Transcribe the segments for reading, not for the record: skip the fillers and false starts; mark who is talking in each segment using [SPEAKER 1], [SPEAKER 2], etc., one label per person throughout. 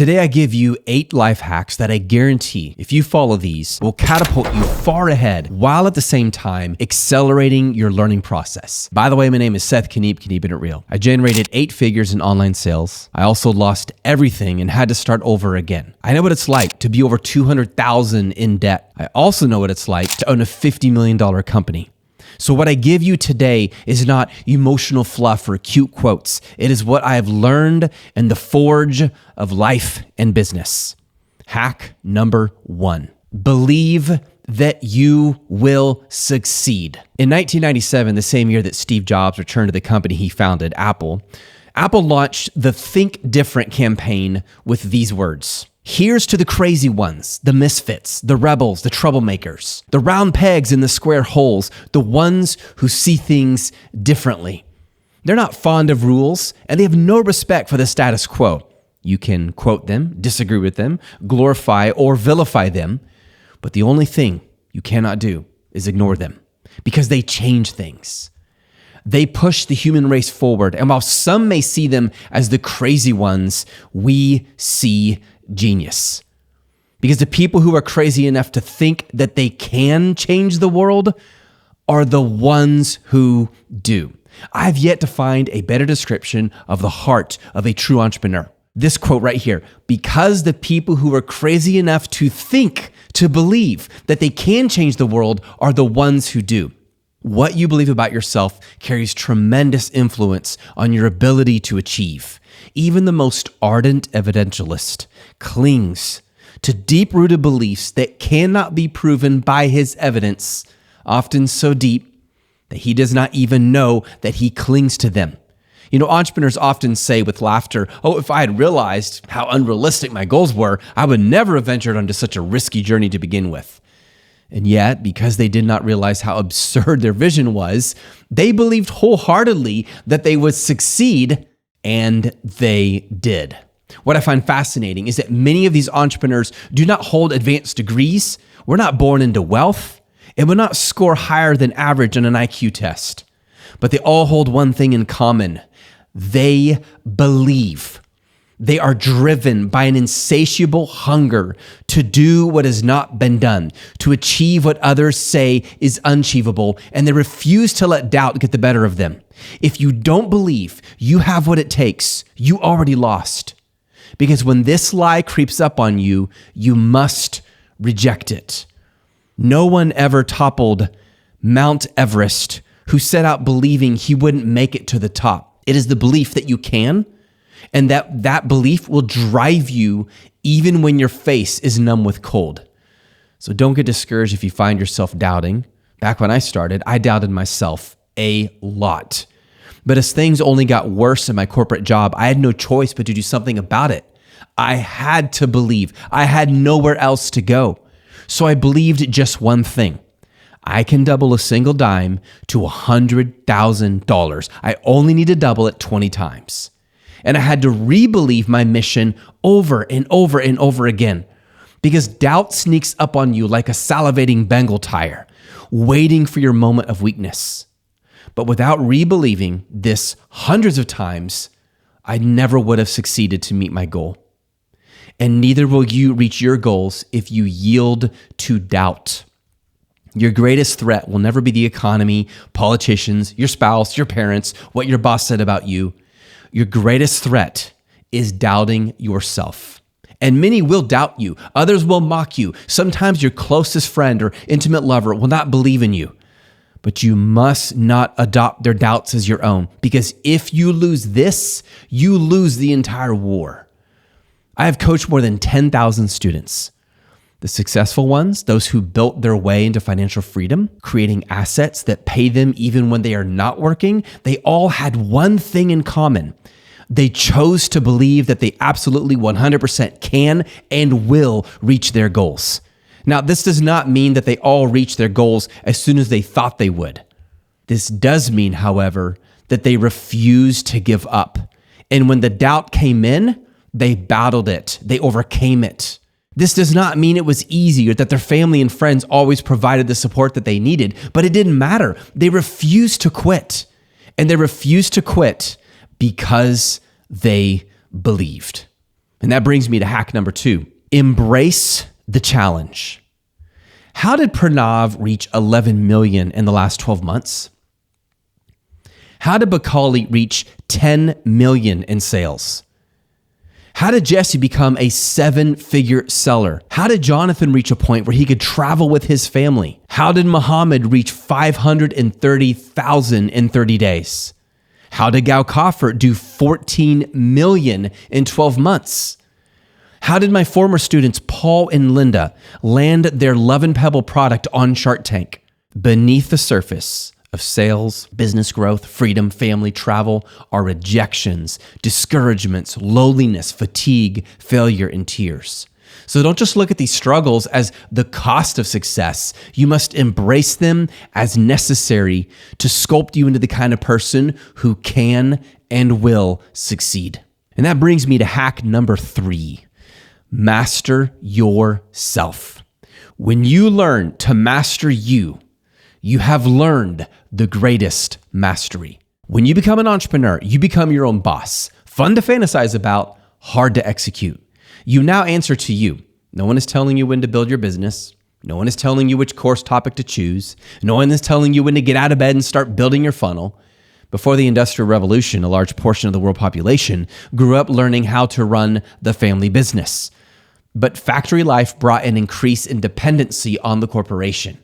[SPEAKER 1] Today, I give you 8 life hacks that I guarantee, if you follow these, will catapult you far ahead while at the same time accelerating your learning process. By the way, my name is Seth Keeping It Real. I generated 8 figures in online sales. I also lost everything and had to start over again. I know what it's like to be over $200,000 in debt. I also know what it's like to own a $50 million company. So what I give you today is not emotional fluff or cute quotes. It is what I have learned in the forge of life and business. Hack number 1, believe that you will succeed. In 1997, the same year that Steve Jobs returned to the company he founded, Apple launched the Think Different campaign with these words. Here's to the crazy ones, the misfits, the rebels, the troublemakers, the round pegs in the square holes, the ones who see things differently. They're not fond of rules, and they have no respect for the status quo. You can quote them, disagree with them, glorify or vilify them, but the only thing you cannot do is ignore them, because they change things. They push the human race forward, and while some may see them as the crazy ones, we see genius. Because the people who are crazy enough to think that they can change the world are the ones who do. I've yet to find a better description of the heart of a true entrepreneur. This quote right here, because the people who are crazy enough to think, to believe that they can change the world are the ones who do. What you believe about yourself carries tremendous influence on your ability to achieve. Even the most ardent evidentialist clings to deep-rooted beliefs that cannot be proven by his evidence, often so deep that he does not even know that he clings to them. You know, entrepreneurs often say with laughter, oh, if I had realized how unrealistic my goals were, I would never have ventured onto such a risky journey to begin with. And yet, because they did not realize how absurd their vision was, they believed wholeheartedly that they would succeed, and they did. What I find fascinating is that many of these entrepreneurs do not hold advanced degrees, were not born into wealth, and would not score higher than average on an IQ test. But they all hold one thing in common. They believe. They are driven by an insatiable hunger to do what has not been done, to achieve what others say is unachievable, and they refuse to let doubt get the better of them. If you don't believe you have what it takes, you already lost. Because when this lie creeps up on you, you must reject it. No one ever toppled Mount Everest who set out believing he wouldn't make it to the top. It is the belief that you can, and that belief will drive you even when your face is numb with cold. So don't get discouraged if you find yourself doubting. Back when I started, I doubted myself a lot. But as things only got worse in my corporate job, I had no choice but to do something about it. I had to believe. I had nowhere else to go. So I believed just one thing. I can double a single dime to $100,000. I only need to double it 20 times. And I had to re-believe my mission over and over and over again, because doubt sneaks up on you like a salivating Bengal tire, waiting for your moment of weakness. But without re-believing this hundreds of times, I never would have succeeded to meet my goal. And neither will you reach your goals if you yield to doubt. Your greatest threat will never be the economy, politicians, your spouse, your parents, what your boss said about you. Your greatest threat is doubting yourself. And many will doubt you. Others will mock you. Sometimes your closest friend or intimate lover will not believe in you. But you must not adopt their doubts as your own, because if you lose this, you lose the entire war. I have coached more than 10,000 students. The successful ones, those who built their way into financial freedom, creating assets that pay them even when they are not working, they all had one thing in common. They chose to believe that they absolutely 100% can and will reach their goals. Now, this does not mean that they all reach their goals as soon as they thought they would. This does mean, however, that they refused to give up. And when the doubt came in, they battled it. They overcame it. This does not mean it was easy or that their family and friends always provided the support that they needed, but it didn't matter. They refused to quit. And they refused to quit because they believed. And that brings me to hack number 2. Embrace the challenge. How did Pranav reach 11 million in the last 12 months? How did Bakali reach 10 million in sales? How did Jesse become a 7-figure seller? How did Jonathan reach a point where he could travel with his family? How did Muhammad reach 530,000 in 30 days? How did Gao Kaffer do 14 million in 12 months? How did my former students, Paul and Linda, land their Love and Pebble product on Shark Tank? Beneath the surface of sales, business growth, freedom, family, travel are rejections, discouragements, loneliness, fatigue, failure, and tears. So don't just look at these struggles as the cost of success. You must embrace them as necessary to sculpt you into the kind of person who can and will succeed. And that brings me to hack number 3. Master yourself. When you learn to master you, you have learned the greatest mastery. When you become an entrepreneur, you become your own boss. Fun to fantasize about, hard to execute. You now answer to you. No one is telling you when to build your business. No one is telling you which course topic to choose. No one is telling you when to get out of bed and start building your funnel. Before the Industrial Revolution, a large portion of the world population grew up learning how to run the family business. But factory life brought an increase in dependency on the corporation.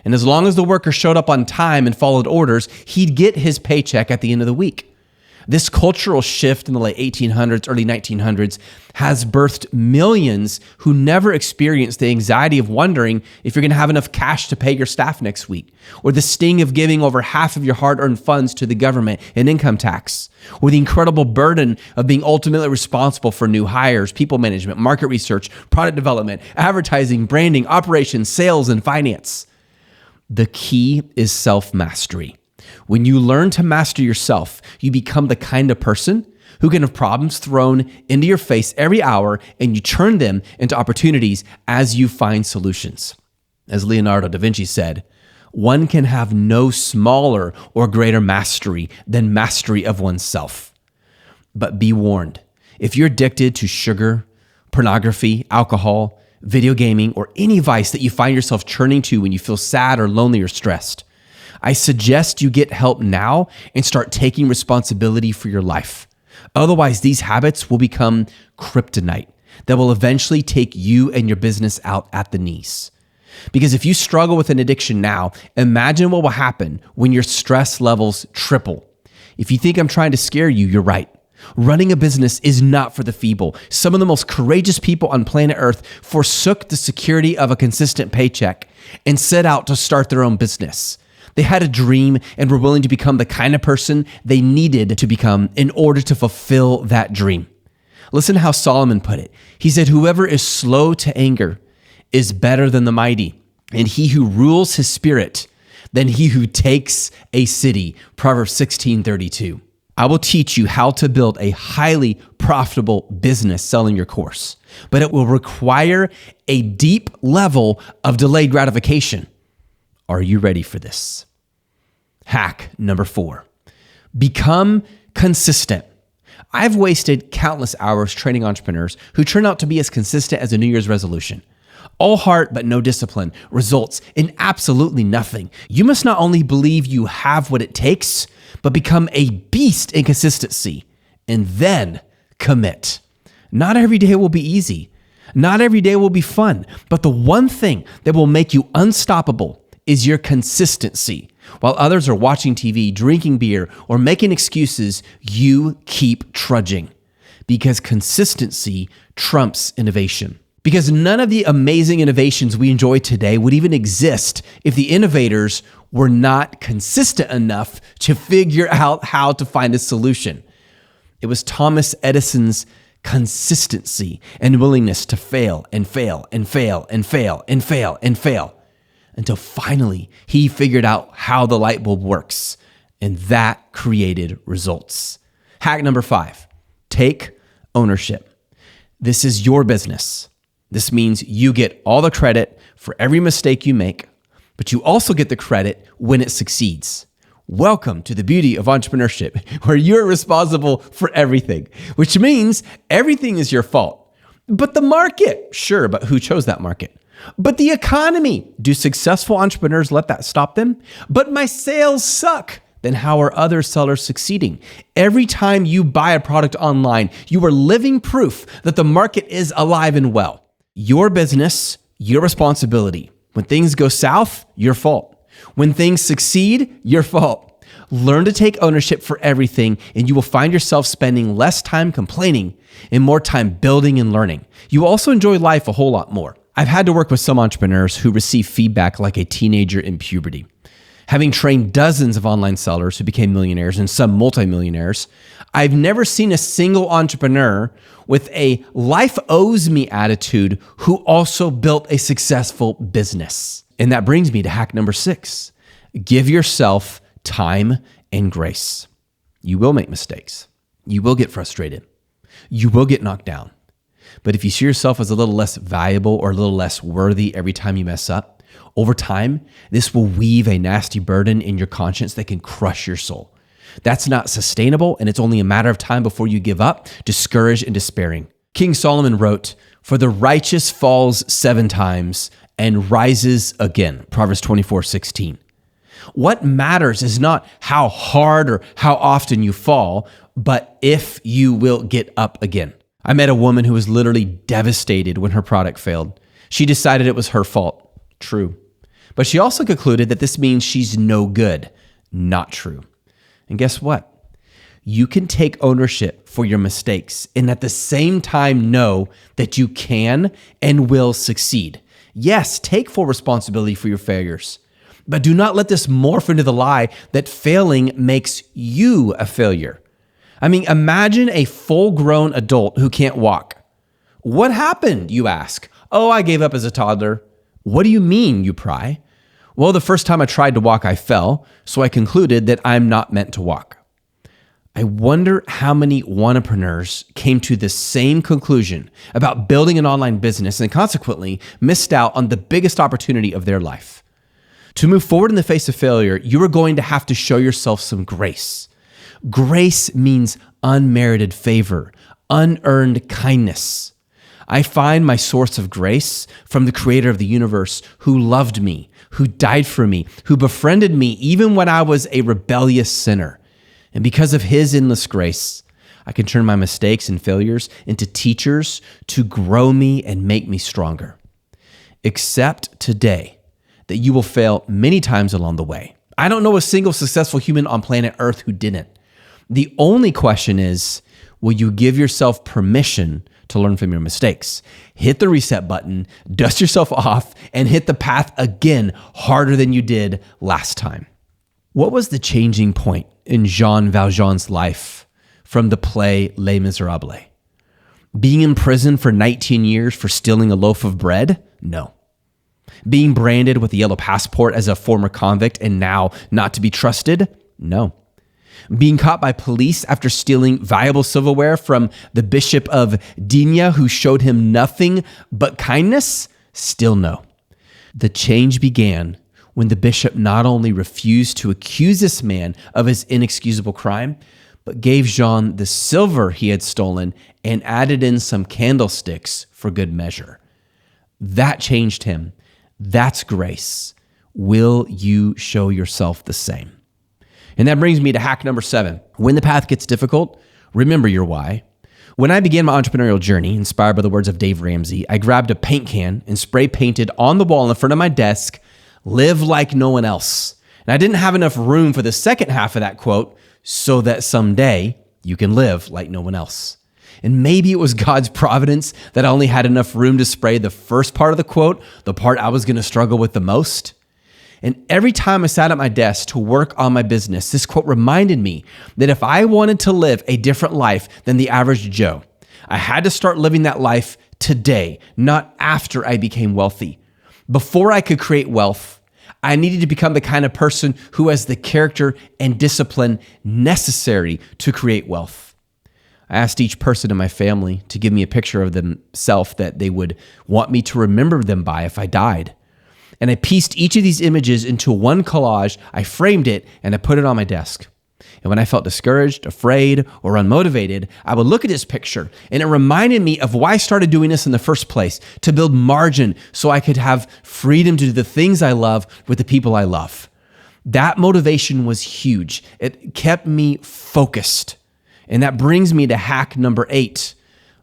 [SPEAKER 1] And as long as the worker showed up on time and followed orders, he'd get his paycheck at the end of the week. This cultural shift in the late 1800s, early 1900s has birthed millions who never experienced the anxiety of wondering if you're going to have enough cash to pay your staff next week, or the sting of giving over half of your hard-earned funds to the government in income tax, or the incredible burden of being ultimately responsible for new hires, people management, market research, product development, advertising, branding, operations, sales, and finance. The key is self-mastery. When you learn to master yourself, you become the kind of person who can have problems thrown into your face every hour, and you turn them into opportunities as you find solutions. As Leonardo da Vinci said, one can have no smaller or greater mastery than mastery of oneself. But be warned, if you're addicted to sugar, pornography, alcohol, video gaming, or any vice that you find yourself turning to when you feel sad or lonely or stressed, I suggest you get help now and start taking responsibility for your life. Otherwise, these habits will become kryptonite that will eventually take you and your business out at the knees. Because if you struggle with an addiction now, imagine what will happen when your stress levels triple. If you think I'm trying to scare you, you're right. Running a business is not for the feeble. Some of the most courageous people on planet Earth forsook the security of a consistent paycheck and set out to start their own business. They had a dream and were willing to become the kind of person they needed to become in order to fulfill that dream. Listen to how Solomon put it. He said, "Whoever is slow to anger is better than the mighty, and he who rules his spirit than he who takes a city." Proverbs 16:32. I will teach you how to build a highly profitable business selling your course, but it will require a deep level of delayed gratification. Are you ready for this? Hack number 4, become consistent. I've wasted countless hours training entrepreneurs who turn out to be as consistent as a New Year's resolution. All heart but no discipline results in absolutely nothing. You must not only believe you have what it takes, but become a beast in consistency and then commit. Not every day will be easy. Not every day will be fun, but the one thing that will make you unstoppable is your consistency. While others are watching TV, drinking beer, or making excuses, you keep trudging because consistency trumps innovation. Because none of the amazing innovations we enjoy today would even exist if the innovators were not consistent enough to figure out how to find a solution. It was Thomas Edison's consistency and willingness to fail and fail and fail and fail and fail and fail until finally he figured out how the light bulb works, and that created results. Hack number 5, take ownership. This is your business. This means you get all the credit for every mistake you make, but you also get the credit when it succeeds. Welcome to the beauty of entrepreneurship, where you're responsible for everything, which means everything is your fault. But the market, sure, but who chose that market? But the economy, do successful entrepreneurs let that stop them? But my sales suck. Then how are other sellers succeeding? Every time you buy a product online, you are living proof that the market is alive and well. Your business, your responsibility. When things go south, your fault. When things succeed, your fault. Learn to take ownership for everything, and you will find yourself spending less time complaining and more time building and learning. You also enjoy life a whole lot more. I've had to work with some entrepreneurs who receive feedback like a teenager in puberty. Having trained dozens of online sellers who became millionaires and some multimillionaires, I've never seen a single entrepreneur with a life owes me attitude who also built a successful business. And that brings me to hack number 6. Give yourself time and grace. You will make mistakes. You will get frustrated. You will get knocked down. But if you see yourself as a little less valuable or a little less worthy every time you mess up, over time, this will weave a nasty burden in your conscience that can crush your soul. That's not sustainable, and it's only a matter of time before you give up, discouraged and despairing. King Solomon wrote, "For the righteous falls 7 times and rises again." Proverbs 24:16. What matters is not how hard or how often you fall, but if you will get up again. I met a woman who was literally devastated when her product failed. She decided it was her fault. True. But she also concluded that this means she's no good. Not true. And guess what? You can take ownership for your mistakes and at the same time know that you can and will succeed. Yes, take full responsibility for your failures, but do not let this morph into the lie that failing makes you a failure. I mean, imagine a full-grown adult who can't walk. What happened, you ask? Oh, I gave up as a toddler. What do you mean, you pry? Well, the first time I tried to walk, I fell, so I concluded that I'm not meant to walk. I wonder how many entrepreneurs came to the same conclusion about building an online business and consequently missed out on the biggest opportunity of their life. To move forward in the face of failure, you are going to have to show yourself some grace. Grace means unmerited favor, unearned kindness. I find my source of grace from the creator of the universe who loved me, who died for me, who befriended me even when I was a rebellious sinner. And because of his endless grace, I can turn my mistakes and failures into teachers to grow me and make me stronger. Accept today that you will fail many times along the way. I don't know a single successful human on planet Earth who didn't. The only question is, will you give yourself permission to learn from your mistakes? Hit the reset button, dust yourself off, and hit the path again harder than you did last time. What was the changing point in Jean Valjean's life from the play Les Miserables? Being in prison for 19 years for stealing a loaf of bread? No. Being branded with a yellow passport as a former convict and now not to be trusted? No. Being caught by police after stealing valuable silverware from the Bishop of Digne who showed him nothing but kindness? Still no. The change began when the bishop not only refused to accuse this man of his inexcusable crime, but gave Jean the silver he had stolen and added in some candlesticks for good measure. That changed him. That's grace. Will you show yourself the same? And that brings me to hack number 7. When the path gets difficult, remember your why. When I began my entrepreneurial journey, inspired by the words of Dave Ramsey, I grabbed a paint can and spray painted on the wall in front of my desk, "Live like no one else." And I didn't have enough room for the second half of that quote, "so that someday you can live like no one else." And maybe it was God's providence that I only had enough room to spray the first part of the quote, the part I was going to struggle with the most. And every time I sat at my desk to work on my business, this quote reminded me that if I wanted to live a different life than the average Joe, I had to start living that life today, not after I became wealthy. Before I could create wealth, I needed to become the kind of person who has the character and discipline necessary to create wealth. I asked each person in my family to give me a picture of themselves that they would want me to remember them by if I died. And I pieced each of these images into one collage, I framed it, and I put it on my desk. And when I felt discouraged, afraid, or unmotivated, I would look at his picture, and it reminded me of why I started doing this in the first place, to build margin so I could have freedom to do the things I love with the people I love. That motivation was huge. It kept me focused. And that brings me to hack number 8,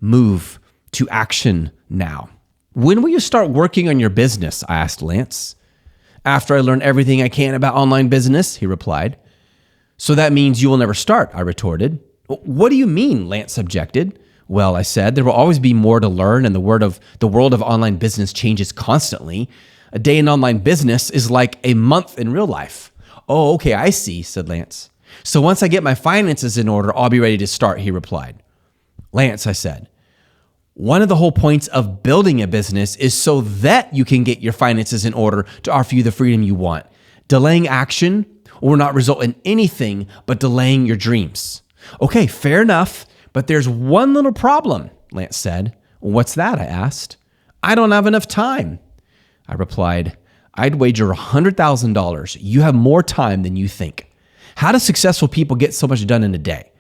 [SPEAKER 1] move to action now. When will you start working on your business? I asked Lance. After I learn everything I can about online business, he replied. So that means you will never start, I retorted. What do you mean? Lance objected. Well, I said, there will always be more to learn, and the world of online business changes constantly. A day in online business is like a month in real life. Oh, okay, I see, said Lance. So once I get my finances in order, I'll be ready to start, he replied. Lance, I said, one of the whole points of building a business is so that you can get your finances in order to offer you the freedom you want. Delaying action will not result in anything but delaying your dreams. Okay, fair enough, but there's one little problem, Lance said. What's that? I asked. I don't have enough time. I replied, I'd wager $100,000 you have more time than you think. How do successful people get so much done in a day?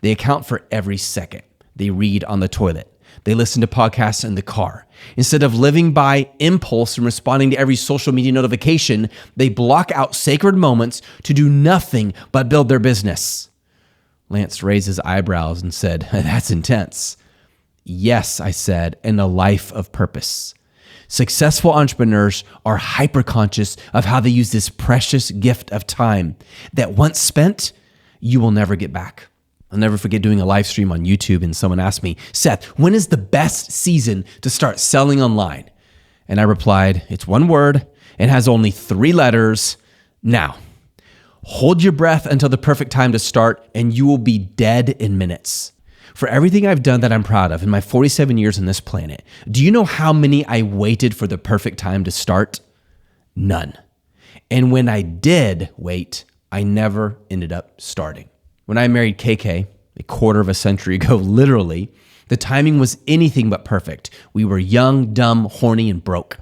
[SPEAKER 1] They account for every second. They read on the toilet. They listen to podcasts in the car. Instead of living by impulse and responding to every social media notification, they block out sacred moments to do nothing but build their business. Lance raised his eyebrows and said, that's intense. Yes, I said, in a life of purpose. Successful entrepreneurs are hyper-conscious of how they use this precious gift of time that once spent, you will never get back. I'll never forget doing a live stream on YouTube, and someone asked me, Seth, when is the best season to start selling online? And I replied, it's one word and has only 3 letters, now. Hold your breath until the perfect time to start, and you will be dead in minutes. For everything I've done that I'm proud of in my 47 years on this planet, do you know how many I waited for the perfect time to start? None. And when I did wait, I never ended up starting. When I married KK, a quarter of a century ago, literally, the timing was anything but perfect. We were young, dumb, horny, and broke.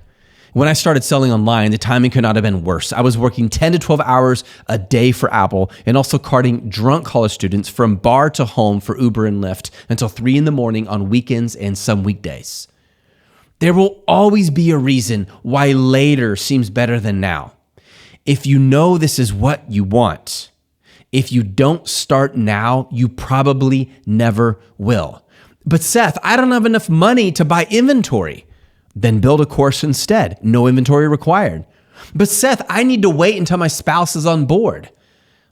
[SPEAKER 1] When I started selling online, the timing could not have been worse. I was working 10 to 12 hours a day for Apple and also carting drunk college students from bar to home for Uber and Lyft until 3 a.m. on weekends and some weekdays. There will always be a reason why later seems better than now. If you know this is what you want, if you don't start now, you probably never will. But Seth, I don't have enough money to buy inventory. Then build a course instead. No inventory required. But Seth, I need to wait until my spouse is on board.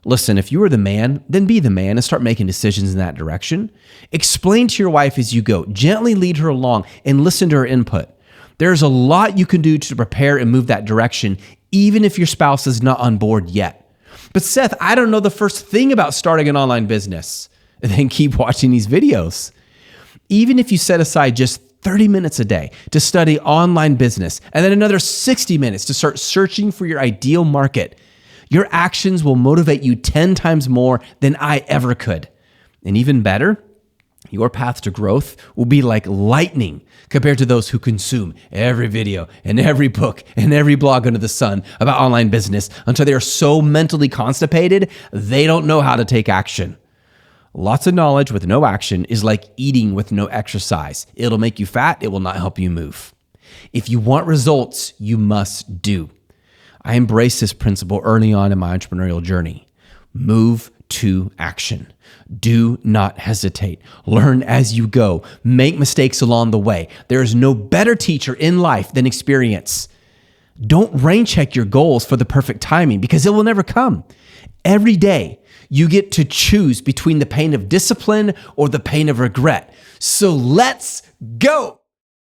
[SPEAKER 1] Listen, if you are the man, then be the man and start making decisions in that direction. Explain to your wife as you go. Gently lead her along and listen to her input. There's a lot you can do to prepare and move that direction, even if your spouse is not on board yet. But Seth, I don't know the first thing about starting an online business. Then keep watching these videos. Even if you set aside just 30 minutes a day to study online business and then another 60 minutes to start searching for your ideal market, your actions will motivate you 10 times more than I ever could. And even better, your path to growth will be like lightning compared to those who consume every video and every book and every blog under the sun about online business until they are so mentally constipated, they don't know how to take action. Lots of knowledge with no action is like eating with no exercise. It'll make you fat. It will not help you move. If you want results, you must do. I embraced this principle early on in my entrepreneurial journey. Move to action. Do not hesitate. Learn as you go. Make mistakes along the way. There is no better teacher in life than experience. Don't rain check your goals for the perfect timing because it will never come. Every day, you get to choose between the pain of discipline or the pain of regret. So let's go.